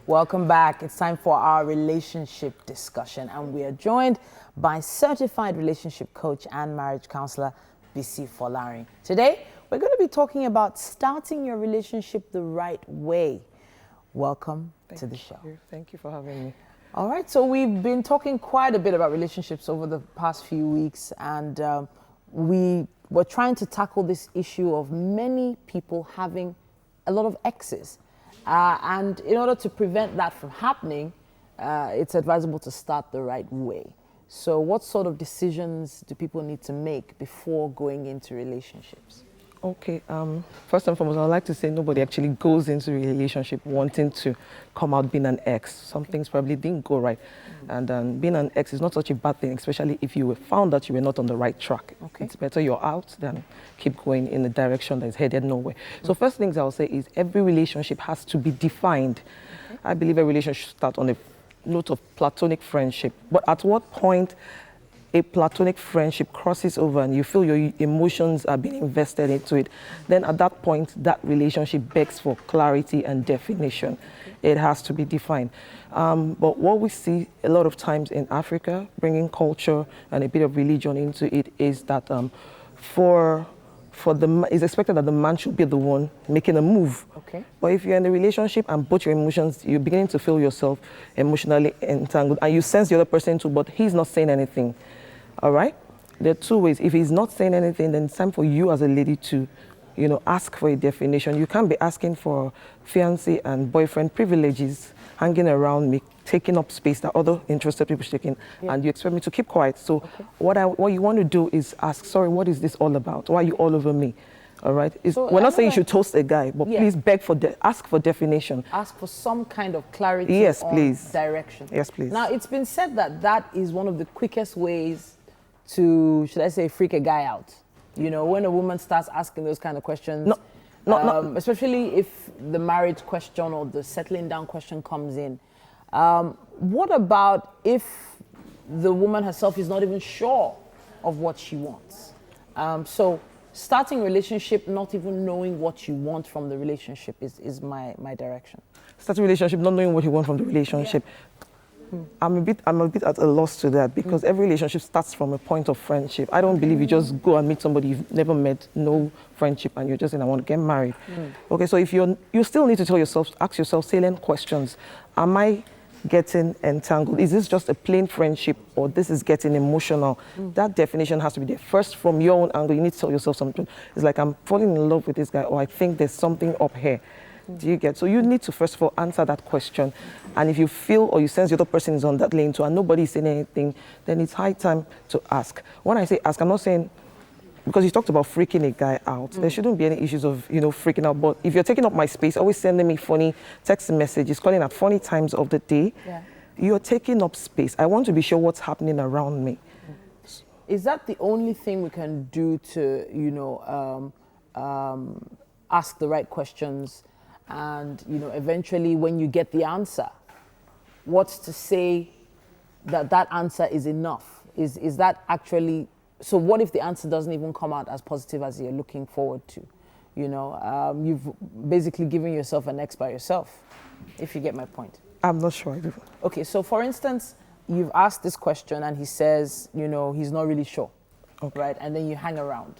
Welcome back. It's time for our relationship discussion, and we are joined by certified relationship coach and marriage counselor, deceive. Today, we're going to be talking about starting your relationship the right way. Welcome to the show. Thank you for having me. All right, so we've been talking quite a bit about relationships over the past few weeks, and we were trying to tackle this issue of many people having a lot of exes. And in order to prevent that from happening, it's advisable to start the right way. So what sort of decisions do people need to make before going into relationships? Okay, first and foremost, I'd like to say nobody actually goes into a relationship wanting to come out being an ex. Some things probably didn't go right. And being an ex is not such a bad thing, especially if you found that you were not on the right track. Okay. It's better you're out than keep going in a direction that is headed nowhere. So first things I'll say is every relationship has to be defined. Okay. I believe a relationship starts on a note of platonic friendship. But at what point a platonic friendship crosses over and you feel your emotions are being invested into it, then at that point, that relationship begs for clarity and definition. It has to be defined. But what we see a lot of times in Africa, bringing culture and a bit of religion into it, is that it's expected that the man should be the one making a move. Okay. But if you're in a relationship and both your emotions, you're beginning to feel yourself emotionally entangled, and you sense the other person too, but he's not saying anything. All right? There are two ways. If he's not saying anything, then it's time for you as a lady to, ask for a definition. You can't be asking for fiancé and boyfriend privileges, hanging around me, taking up space that other interested people are taking, and you expect me to keep quiet. So what you want to do is ask, sorry, what is this all about? Why are you all over me? All right? So we're not saying you should toast a guy, but please ask for definition. Ask for some kind of clarity. Yes, on please. Direction. Yes, please. Now, it's been said that that is one of the quickest ways to, should I say, freak a guy out. When a woman starts asking those kind of questions, especially if the marriage question or the settling down question comes in. What about if the woman herself is not even sure of what she wants? So starting a relationship, not even knowing what you want from the relationship is my direction. Starting a relationship, not knowing what you want from the relationship. Yeah. I'm a bit at a loss to that, because every relationship starts from a point of friendship. I don't believe you just go and meet somebody you've never met, no friendship, and you're just saying, I want to get married. Okay, so if you still need to ask yourself salient questions. Am I getting entangled? Is this just a plain friendship, or this is getting emotional? That definition has to be there. First, from your own angle, you need to tell yourself something. It's like, I'm falling in love with this guy, or I think there's something up here. Do you get? So you need to first of all answer that question. And if you feel or you sense the other person is on that lane too and nobody is saying anything, then it's high time to ask. When I say ask, I'm not saying, because you talked about freaking a guy out. There shouldn't be any issues of, freaking out. But if you're taking up my space, always sending me funny text messages, calling at funny times of the day, you're taking up space. I want to be sure what's happening around me. Is that the only thing we can do to, ask the right questions? And, eventually when you get the answer, what's to say that answer is enough? Is that actually, so what if the answer doesn't even come out as positive as you're looking forward to? You've basically given yourself an ex by yourself, if you get my point. I'm not sure I do. Okay, so for instance, you've asked this question and he says, he's not really sure, right? And then you hang around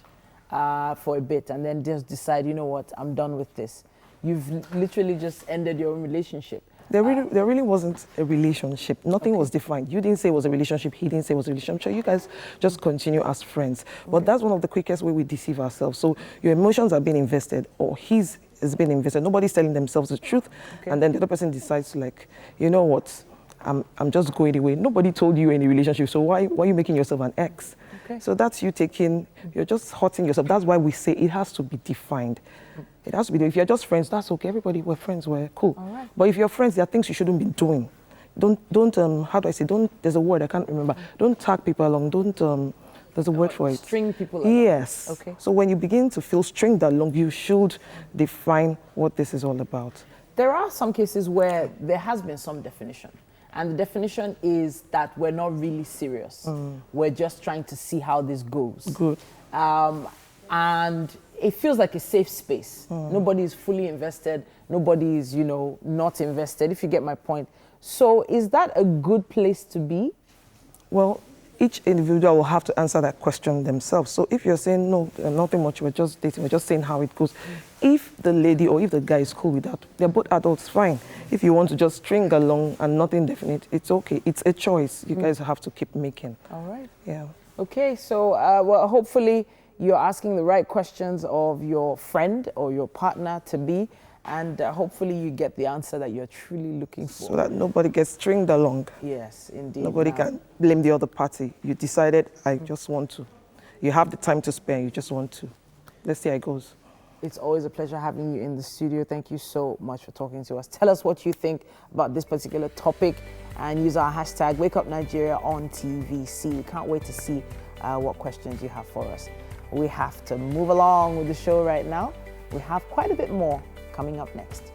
for a bit and then just decide, what, I'm done with this. You've literally just ended your own relationship. There really wasn't a relationship. Nothing was defined. You didn't say it was a relationship. He didn't say it was a relationship. So you guys just continue as friends. But that's one of the quickest way we deceive ourselves. So your emotions are being invested, or his is being invested. Nobody's telling themselves the truth. And then the other person decides to, like, you know what? I'm just going away. Nobody told you any relationship. So why are you making yourself an ex? Okay. So that's you you're just hurting yourself. That's why we say it has to be defined. It has to be. If you're just friends, that's okay. Everybody, we're friends, we're cool. All right. But if you're friends, there are things you shouldn't be doing. Don't, how do I say, there's a word, I can't remember. Don't tag people along. There's a word for it. String people along. Yes. Okay. So when you begin to feel stringed along, you should define what this is all about. There are some cases where there has been some definition. And the definition is that we're not really serious. We're just trying to see how this goes. Good. And it feels like a safe space. Nobody is fully invested. Nobody is, not invested, if you get my point. So is that a good place to be? Well, each individual will have to answer that question themselves. So if you're saying, no, nothing much, we're just dating, we're just saying how it goes. If the lady or if the guy is cool with that, they're both adults, fine. If you want to just string along and nothing definite, it's okay. It's a choice you guys have to keep making. All right. Yeah. Okay, so well, hopefully you're asking the right questions of your friend or your partner to be, and hopefully you get the answer that you're truly looking for. So that nobody gets stringed along. Yes, indeed. Nobody can blame the other party. You decided, I just want to. You have the time to spare, you just want to. Let's see how it goes. It's always a pleasure having you in the studio. Thank you so much for talking to us. Tell us what you think about this particular topic and use our hashtag WakeUpNigeria on TVC. We can't wait to see what questions you have for us. We have to move along with the show right now. We have quite a bit more coming up next.